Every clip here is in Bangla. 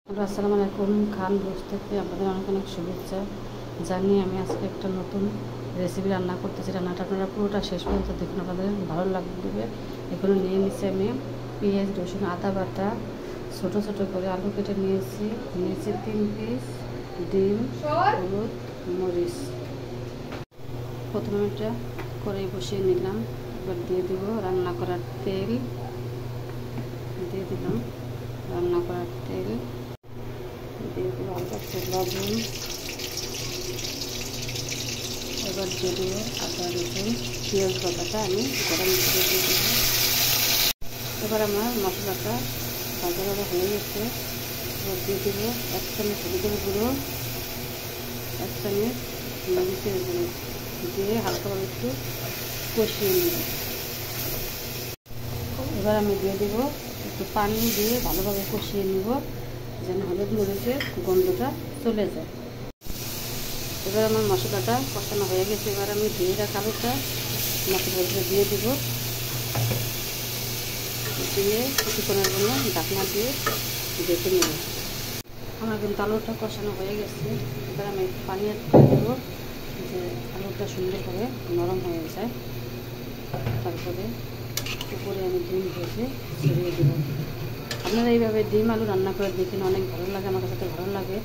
আসসালামু আলাইকুম। খান রোজ থেকে আপনাদের অনেক অনেক শুভেচ্ছা জানিয়ে আমি আজকে একটা নতুন রেসিপি রান্না করতেছি। রান্নাটা আপনারা পুরোটা শেষ পর্যন্ত দেখুন, আপনাদের ভালো লাগবে। এগুলো নিয়ে নিচ্ছি আমি পেঁয়াজ, রসুন, আদা বাটা, ছোটো ছোটো করে আলু কেটে নিয়েছি 3 পিস, ডিম, হলুদ, মরিচ। প্রথমে এটা কড়াই বসিয়ে নিলাম। এবার দিয়ে দিব রান্না করার তেল, দিয়ে দিলাম রান্না করার তেল, দিয়ে দেবো হালকা লবণ। এবার দিয়ে দেবো আদা, রসুন, পেঁয়াজ বাটাটা আমি গরম করে দিয়ে দেবো। এবার আমার মশলাটা ভাজা ভাজা হয়ে গেছে। এবার দিয়ে দেবো 1 চামচ হলুদের গুঁড়ো, 1 চামচ মরিচের গুঁড়ো দিয়ে হালকাভাবে একটু কষিয়ে নেব। এবার আমি দিয়ে দেবো একটু পানি দিয়ে ভালোভাবে কষিয়ে নেব, যেন হলুদ মরিচের গন্ধটা চলে যায়। এবার আমার মশলাটা কষানো হয়ে গেছে। এবার আমি ধুয়ে রাখা আলুটা মশলার উপরে দিয়ে দেব, দিয়ে কিছুক্ষণের জন্য ঢাকনা দিয়ে ঢেকে নেব। আমার কিন্তু আলুটা কষানো হয়ে গেছে। এবার আমি একটু পানি অ্যাড করে দেবো, যে আলুটা সুন্দরভাবে নরম হয়ে যায়। তারপরে উপরে আমি ডিম ভেজে ছড়িয়ে দেবো। আপনারা এইভাবে ডিম আলু রান্না করে দেখেন, অনেক ভালো লাগে, আমার কাছে ভালো লাগে।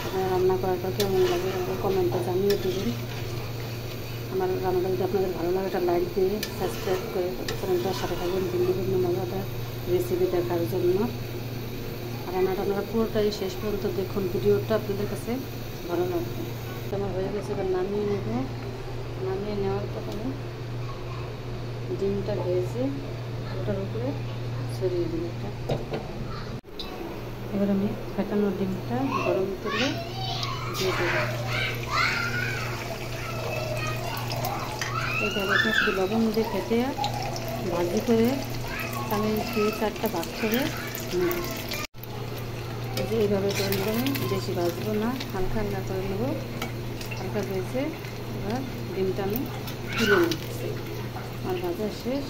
আপনারা রান্না করাটা কেমন লাগে আমাকে কমেন্টে জানিয়ে দেবেন। আমার রান্নাটা যদি আপনাদের ভালো লাগে একটা লাইক দিয়ে সাবস্ক্রাইব করে চ্যানেলটার সাথে থাকবেন বিভিন্ন মজাদার রেসিপি দেখার জন্য। আর রান্নাটা আপনারা পুরোটাই শেষ পর্যন্ত দেখুন, ভিডিওটা আপনাদের কাছে ভালো লাগবে। আমার হয়ে গেছে, এবার নামিয়ে নেব। নামিয়ে নেওয়ার পর আমি ডিমটা ভেজে ওটার উপরে ছড়িয়ে দেব। এবার আমি ফেটানো ডিমটা গরম তেলে দিয়ে দেব। এইভাবে শুধু লবণ দিয়ে ফেটে ভাজি করে আমি 3-4টা ভাগ করে নেব। এইভাবে করে নেব, আমি বেশি ভাজবো না, হালকা হালকা করে নেব। হালকা ভেজে এবার ডিমটা আমি তুলে নিচ্ছি। আর ভাজা শেষ,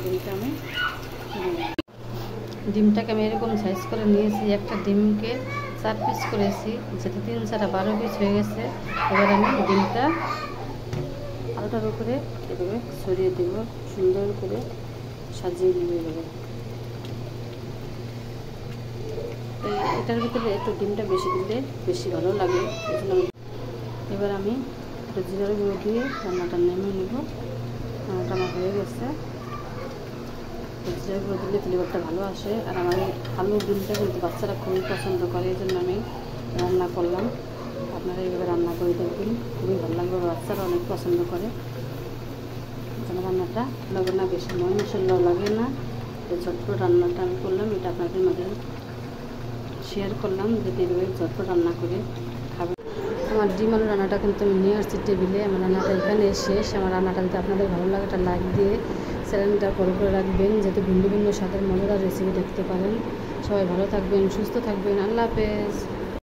ডিমটা আমি তুলে নিচ্ছি। ডিমটাকে আমি এরকম সাইজ করে নিয়েছি। একটা ডিমকে 4 পিস করেছি, যেটা 3-4 12 পিস হয়ে গেছে। এবার আমি ডিমটা আলুটার উপরে এভাবে ছড়িয়ে দেব, সুন্দর করে সাজিয়ে নেব। এভাবে এটার ভিতরে একটু ডিমটা বেশি দিলে বেশি ভালো লাগে। এবার আমি একটু জিরার গুঁড়ো দিয়ে রান্নাটা নেমে নেব। রান্নাটা আমার হয়ে গেছে। জিরার গুঁড়ো দিলে ফ্লেভারটা ভালো আসে। আর আমার এই আলুর ডিমটা কিন্তু বাচ্চারা খুবই পছন্দ করে, এই জন্য আমি রান্না করলাম। আপনারা এইভাবে রান্না করে দেখবেন, খুবই ভালো লাগবে, বাচ্চারা অনেক পছন্দ করে। রান্নাটা লাগে না, বেশি ময় মশলাও লাগে না। এই ঝটপট রান্নাটা আমি করলাম, এটা আপনাদের মাঝে শেয়ার করলাম, যদি এইভাবে ঝটপট রান্না করে খাবেন। আমার ডিম আলু রান্নাটা কিন্তু আমি নিয়ে আসছি টেবিলে। আমার রান্নাটা এখানে শেষ। আমার রান্নাটা যদি আপনাদের ভালো লাগে একটা লাইক দিয়ে চ্যানেলটা ফলো করে রাখবেন, যাতে ভিন্ন ভিন্ন স্বাদের মজাদার রেসিপি দেখতে পারেন। সবাই ভালো থাকবেন, সুস্থ থাকবেন। আল্লাহ হাফেজ।